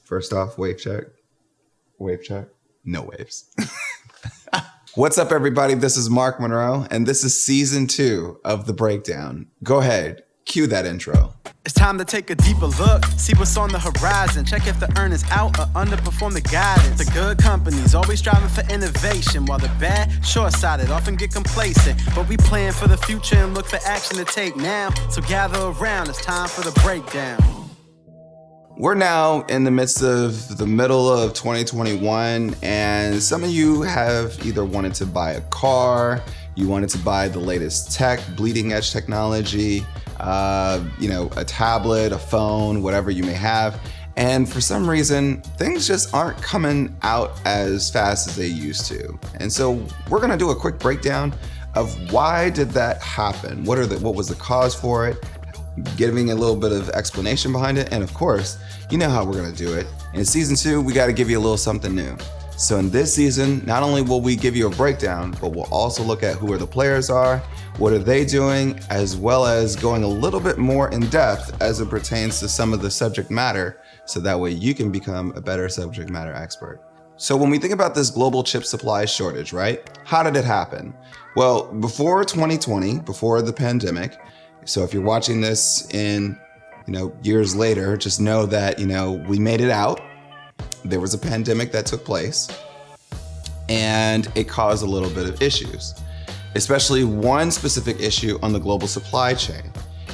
First off, wave check. Wave check. No waves. What's up, everybody? This is Mark Monroe, and this is season 2 of The Breakdown. Go ahead, cue that intro. It's time to take a deeper look, see what's on the horizon, check if the earnings out or underperform the guidance. The good companies always striving for innovation, while the bad, short-sighted, often get complacent. But we plan for the future and look for action to take now. So gather around, it's time for The Breakdown. We're now in the midst of the middle of 2021, and some of you have either wanted to buy a car, you wanted to buy the latest tech, bleeding edge technology, a tablet, a phone, whatever you may have. And for some reason, things just aren't coming out as fast as they used to. And so we're gonna do a quick breakdown of why did that happen? What was the cause for it? Giving a little bit of explanation behind it. And of course, you know how we're gonna do it. In season 2, we gotta give you a little something new. So in this season, not only will we give you a breakdown, but we'll also look at who the players are, what are they doing, as well as going a little bit more in depth as it pertains to some of the subject matter, so that way you can become a better subject matter expert. So when we think about this global chip supply shortage, right? How did it happen? Well, before 2020, before the pandemic, so if you're watching this in, years later, just know that, we made it out. There was a pandemic that took place, and it caused a little bit of issues, especially one specific issue on the global supply chain.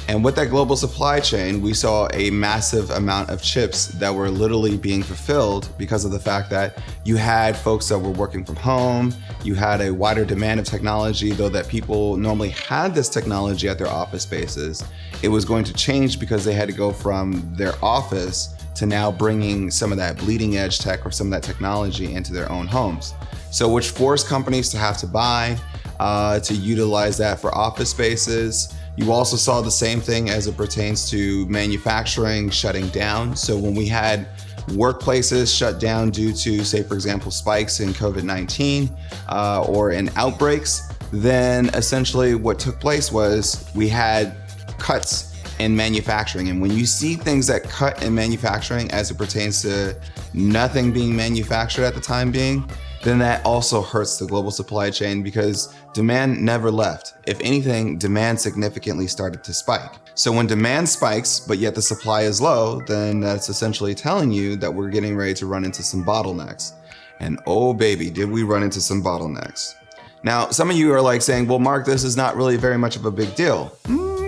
And with that global supply chain, we saw a massive amount of chips that were literally being fulfilled because of the fact that you had folks that were working from home, you had a wider demand of technology, though that people normally had this technology at their office spaces. It was going to change because they had to go from their office to now bringing some of that bleeding edge tech or some of that technology into their own homes. So which forced companies to have to buy, to utilize that for office spaces. You also saw the same thing as it pertains to manufacturing shutting down. So when we had workplaces shut down due to, say, for example, spikes in COVID-19 or in outbreaks, then essentially what took place was we had cuts in manufacturing. And when you see things that cut in manufacturing as it pertains to nothing being manufactured at the time being, then that also hurts the global supply chain because demand never left. If anything, demand significantly started to spike. So when demand spikes, but yet the supply is low, then that's essentially telling you that we're getting ready to run into some bottlenecks. And oh baby, did we run into some bottlenecks. Now, some of you are like saying, well, Mark, this is not really very much of a big deal.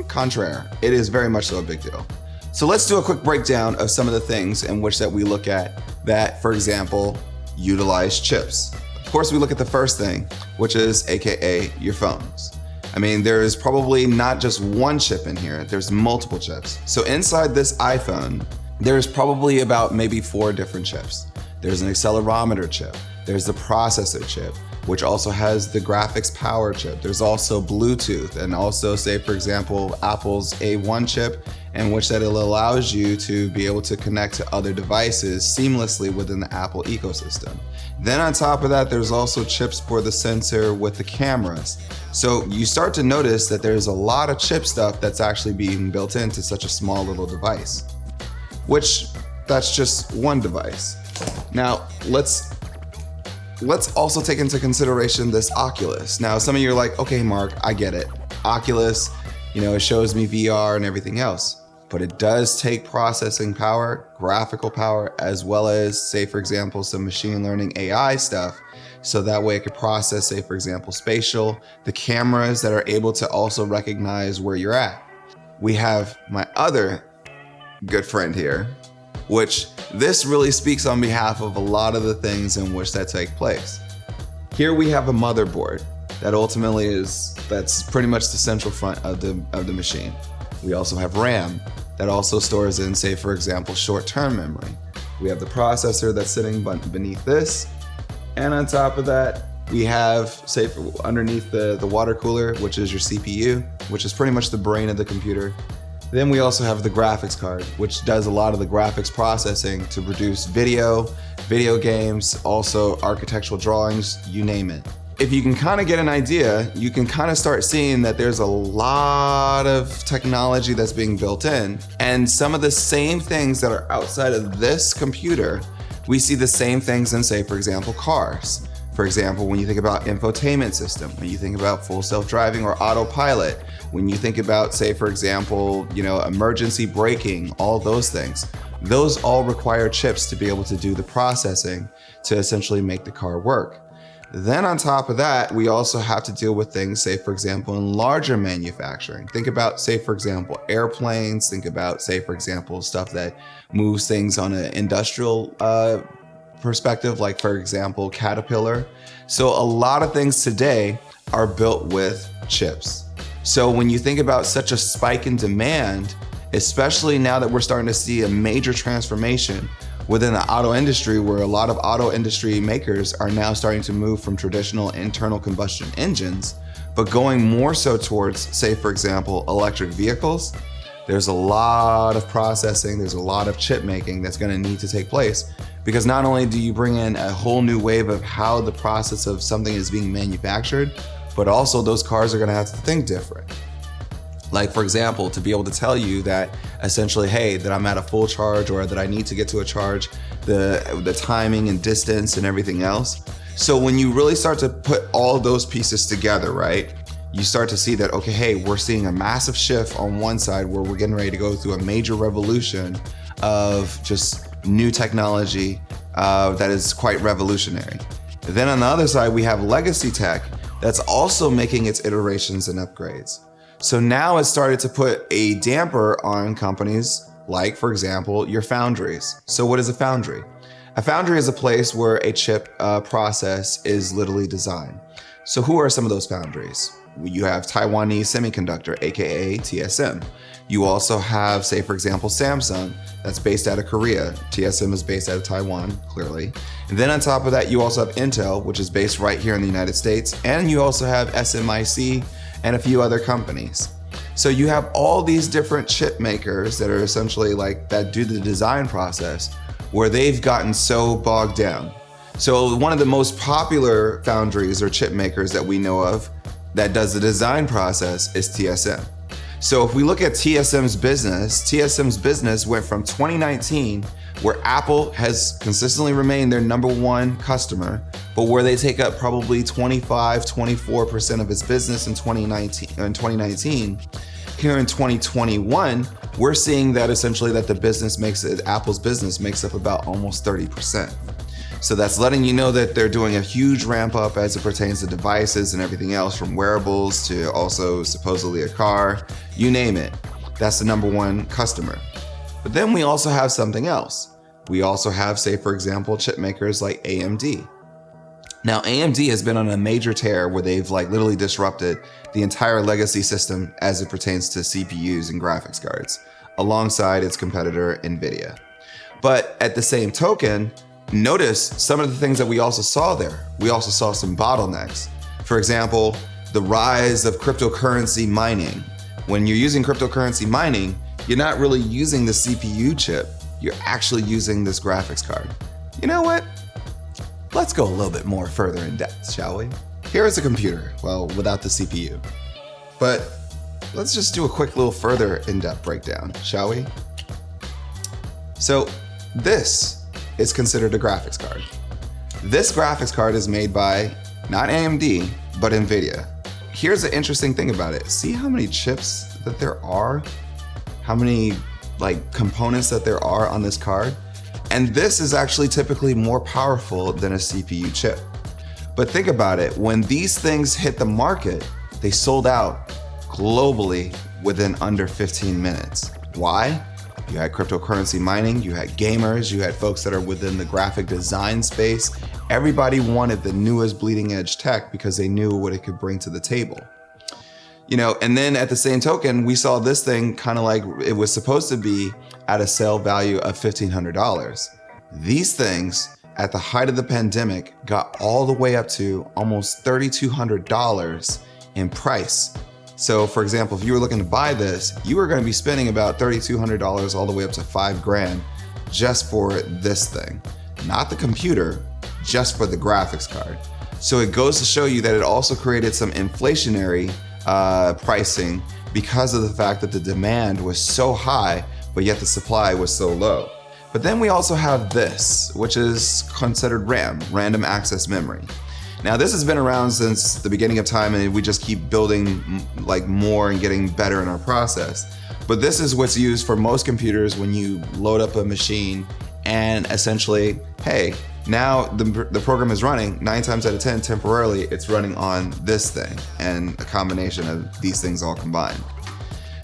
Contraire, it is very much so a big deal. So let's do a quick breakdown of some of the things in which that we look at that, for example, utilize chips. Of course, we look at the first thing, which is AKA your phones. I mean, there is probably not just one chip in here, there's multiple chips. So inside this iPhone, there's probably about maybe 4 different chips. There's an accelerometer chip, there's the processor chip, which also has the graphics power chip. There's also Bluetooth, and also, say, for example, Apple's A1 chip, in which that it allows you to be able to connect to other devices seamlessly within the Apple ecosystem. Then on top of that, there's also chips for the sensor with the cameras. So you start to notice that there's a lot of chip stuff that's actually being built into such a small little device, which that's just one device. Now, let's also take into consideration this Oculus. Now, some of you are like, okay, Mark, I get it. Oculus, it shows me VR and everything else, but it does take processing power, graphical power, as well as, say, for example, some machine learning AI stuff. So that way it could process, say, for example, spatial, the cameras that are able to also recognize where you're at. We have my other good friend here, which this really speaks on behalf of a lot of the things in which that take place. Here we have a motherboard that ultimately that's pretty much the central front of the machine. We also have RAM that also stores in, say, for example, short-term memory. We have the processor that's sitting beneath this. And on top of that, we have, say, underneath the water cooler, which is your CPU, which is pretty much the brain of the computer. Then we also have the graphics card, which does a lot of the graphics processing to produce video games, also architectural drawings, you name it. if you can kind of get an idea, you can kind of start seeing that there's a lot of technology that's being built in. And some of the same things that are outside of this computer, we see the same things in, say, for example, cars. For example, when you think about infotainment system, when you think about full self-driving or autopilot, when you think about, say, for example, emergency braking, all those things, those all require chips to be able to do the processing to essentially make the car work. Then on top of that, we also have to deal with things, say, for example, in larger manufacturing. Think about, say, for example, airplanes. Think about, say, for example, stuff that moves things on an industrial perspective, like, for example, Caterpillar. So a lot of things today are built with chips. So when you think about such a spike in demand, especially now that we're starting to see a major transformation within the auto industry, where a lot of auto industry makers are now starting to move from traditional internal combustion engines, but going more so towards, say, for example, electric vehicles, there's a lot of processing, there's a lot of chip making that's gonna need to take place, because not only do you bring in a whole new wave of how the process of something is being manufactured, but also those cars are gonna have to think different. Like, for example, to be able to tell you that essentially, hey, that I'm at a full charge or that I need to get to a charge, the timing and distance and everything else. So when you really start to put all those pieces together, right, you start to see that, okay, hey, we're seeing a massive shift on one side where we're getting ready to go through a major revolution of just new technology that is quite revolutionary. Then on the other side, we have legacy tech that's also making its iterations and upgrades. So now it's started to put a damper on companies like, for example, your foundries. So what is a foundry? A foundry is a place where a chip process is literally designed. So who are some of those foundries? You have Taiwanese Semiconductor, aka TSM. You also have, say, for example, Samsung, that's based out of Korea. TSM is based out of Taiwan, clearly. And then on top of that, you also have Intel, which is based right here in the United States. And you also have SMIC and a few other companies. So you have all these different chip makers that are essentially like that do the design process, where they've gotten so bogged down. So one of the most popular foundries or chip makers that we know of that does the design process is TSM. So if we look at TSM's business went from 2019, where Apple has consistently remained their #1 customer, but where they take up probably 24% of its business in 2019. Here in 2021, we're seeing that essentially that Apple's business makes up about almost 30%. So that's letting you know that they're doing a huge ramp up as it pertains to devices and everything else, from wearables to also supposedly a car, you name it. That's the #1 customer. But then we also have something else. We also have, say, for example, chip makers like AMD. Now, AMD has been on a major tear where they've literally disrupted the entire legacy system as it pertains to CPUs and graphics cards, alongside its competitor, NVIDIA. But at the same token, notice some of the things that we also saw there. We also saw some bottlenecks. For example, the rise of cryptocurrency mining. When you're using cryptocurrency mining, you're not really using the CPU chip, you're actually using this graphics card. You know what? Let's go a little bit more further in depth, shall we? Here is a computer, well, without the CPU. But let's just do a quick little further in-depth breakdown, shall we? So this is considered a graphics card. This graphics card is made by not AMD, but NVIDIA. Here's the interesting thing about it. See how many chips that there are? How many components that there are on this card? And this is actually typically more powerful than a CPU chip. But think about it, when these things hit the market, they sold out globally within under 15 minutes. Why? You had cryptocurrency mining, you had gamers, you had folks that are within the graphic design space. Everybody wanted the newest bleeding edge tech because they knew what it could bring to the table. And then at the same token, we saw this thing kind of like it was supposed to be at a sale value of $1,500. These things at the height of the pandemic got all the way up to almost $3,200 in price. So for example, if you were looking to buy this, you were going to be spending about $3,200 all the way up to $5,000 just for this thing. Not the computer, just for the graphics card. So it goes to show you that it also created some inflationary pricing because of the fact that the demand was so high, but yet the supply was so low. But then we also have this, which is considered RAM, random access memory. Now this has been around since the beginning of time, and we just keep building like more and getting better in our process. But this is what's used for most computers when you load up a machine and essentially, hey, now the program is running 9 times out of 10 temporarily, it's running on this thing and a combination of these things all combined.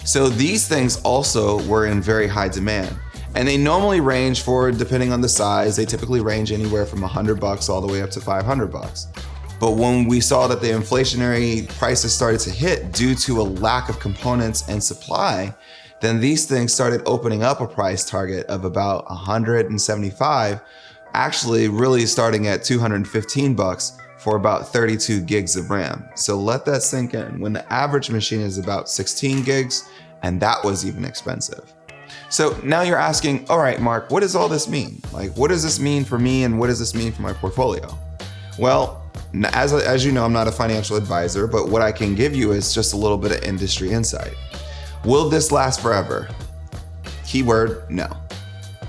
So these things also were in very high demand. And they normally range for, depending on the size, they typically range anywhere from $100 all the way up to $500. But when we saw that the inflationary prices started to hit due to a lack of components and supply, then these things started opening up a price target of about $175, actually really starting at $215 for about 32 gigs of RAM. So let that sink in. When the average machine is about 16 gigs, and that was even expensive. So now you're asking, all right, Mark, what does all this mean? Like, what does this mean for me and what does this mean for my portfolio? Well, as you know, I'm not a financial advisor, but what I can give you is just a little bit of industry insight. Will this last forever? Keyword, no.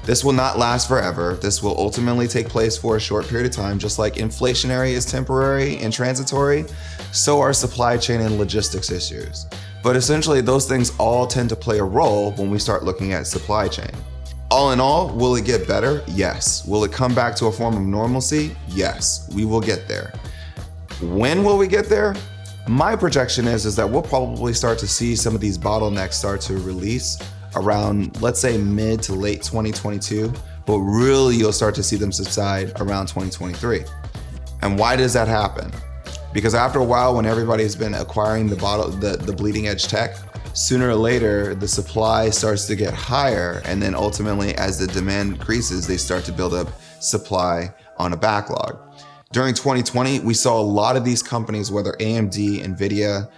This will not last forever. This will ultimately take place for a short period of time. Just like inflationary is temporary and transitory, so are supply chain and logistics issues. But essentially, those things all tend to play a role when we start looking at supply chain. All in all, will it get better? Yes. Will it come back to a form of normalcy? Yes, we will get there. When will we get there? My projection is that we'll probably start to see some of these bottlenecks start to release around, let's say, mid to late 2022, but really you'll start to see them subside around 2023. And why does that happen? Because after a while, when everybody's been acquiring the bleeding edge tech, sooner or later, the supply starts to get higher. And then ultimately, as the demand increases, they start to build up supply on a backlog. During 2020, we saw a lot of these companies, whether AMD, NVIDIA,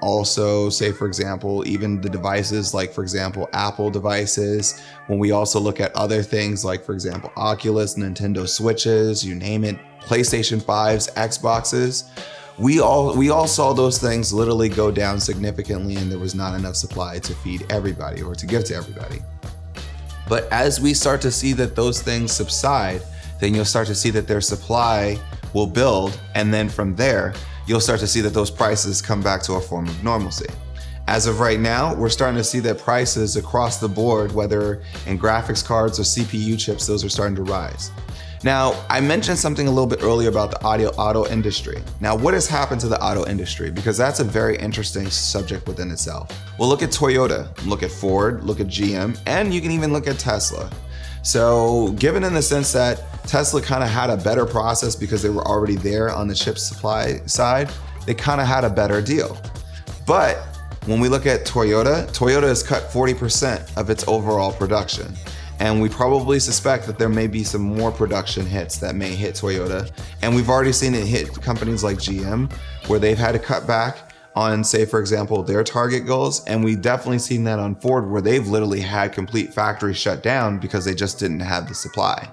also say, for example, even the devices like, for example, Apple devices. When we also look at other things like, for example, Oculus, Nintendo Switches, you name it, PlayStation 5s, Xboxes, we all saw those things literally go down significantly, and there was not enough supply to feed everybody or to give to everybody. But as we start to see that those things subside, then you'll start to see that their supply will build, and then from there, you'll start to see that those prices come back to a form of normalcy. As of right now, we're starting to see that prices across the board, whether in graphics cards or CPU chips, those are starting to rise. Now, I mentioned something a little bit earlier about the auto industry. Now, what has happened to the auto industry? Because that's a very interesting subject within itself. Well, look at Toyota, look at Ford, look at GM, and you can even look at Tesla. So given in the sense that Tesla kind of had a better process because they were already there on the chip supply side, they kind of had a better deal. But when we look at Toyota has cut 40% of its overall production. And we probably suspect that there may be some more production hits that may hit Toyota. And we've already seen it hit companies like GM, where they've had to cut back on, say, for example, their target goals. And we've definitely seen that on Ford, where they've literally had complete factories shut down because they just didn't have the supply.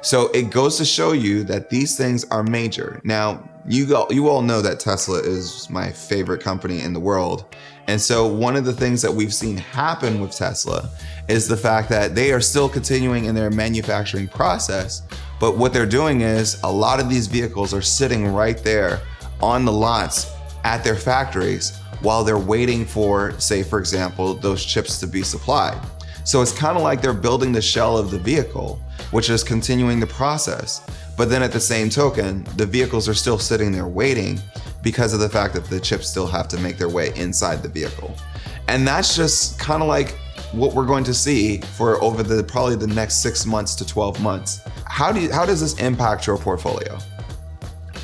So it goes to show you that these things are major. Now, you all know that Tesla is my favorite company in the world. And so one of the things that we've seen happen with Tesla is the fact that they are still continuing in their manufacturing process. But what they're doing is a lot of these vehicles are sitting right there on the lots at their factories while they're waiting for, say, for example, those chips to be supplied. So it's kind of like they're building the shell of the vehicle, which is continuing the process. But then at the same token, the vehicles are still sitting there waiting because of the fact that the chips still have to make their way inside the vehicle. And that's just kind of like what we're going to see for over probably the next 6 months to 12 months. How does this impact your portfolio?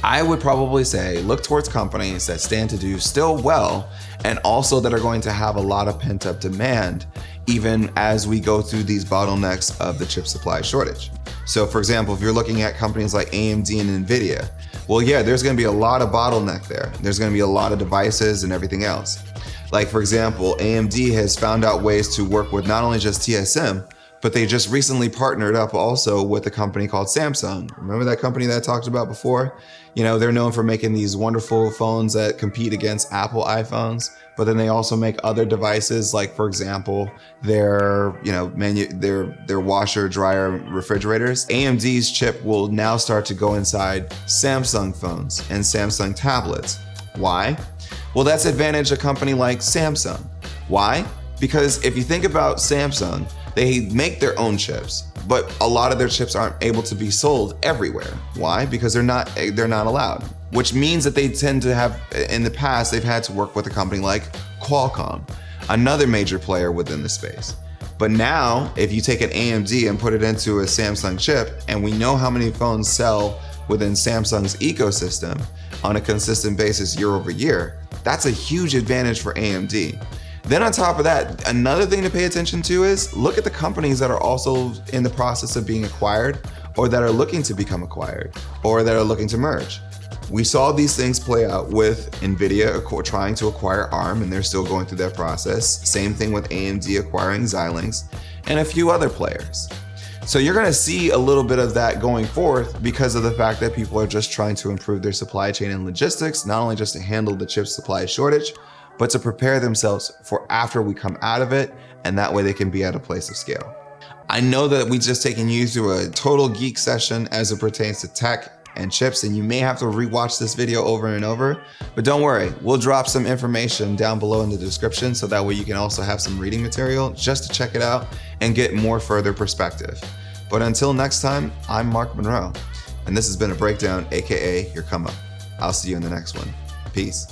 I would probably say look towards companies that stand to do still well, and also that are going to have a lot of pent-up demand even as we go through these bottlenecks of the chip supply shortage. So for example, if you're looking at companies like AMD and NVIDIA, well, yeah, there's going to be a lot of bottleneck there. There's going to be a lot of devices and everything else. Like, for example, AMD has found out ways to work with not only just TSM, But they just recently partnered up also with a company called Samsung. Remember that company that I talked about before? You know, they're known for making these wonderful phones that compete against Apple iPhones, but then they also make other devices like, for example, their washer, dryer, refrigerators. AMD's chip will now start to go inside Samsung phones and Samsung tablets. Why? Well, that's advantage a company like Samsung. Why? Because if you think about Samsung, they make their own chips, but a lot of their chips aren't able to be sold everywhere. Why? Because they're not allowed, which means that they tend to have, in the past, they've had to work with a company like Qualcomm, another major player within the space. But now, if you take an AMD and put it into a Samsung chip, and we know how many phones sell within Samsung's ecosystem on a consistent basis year over year, that's a huge advantage for AMD. Then on top of that, another thing to pay attention to is look at the companies that are also in the process of being acquired, or that are looking to become acquired, or that are looking to merge. We saw these things play out with NVIDIA trying to acquire ARM, and they're still going through that process. Same thing with AMD acquiring Xilinx and a few other players. So you're gonna see a little bit of that going forth because of the fact that people are just trying to improve their supply chain and logistics, not only just to handle the chip supply shortage, but to prepare themselves for after we come out of it, and that way they can be at a place of scale. I know that we just taken you through a total geek session as it pertains to tech and chips, and you may have to rewatch this video over and over, but don't worry, we'll drop some information down below in the description so that way you can also have some reading material just to check it out and get more further perspective. But until next time, I'm Mark Monroe, and this has been a breakdown, AKA your come up. I'll see you in the next one. Peace.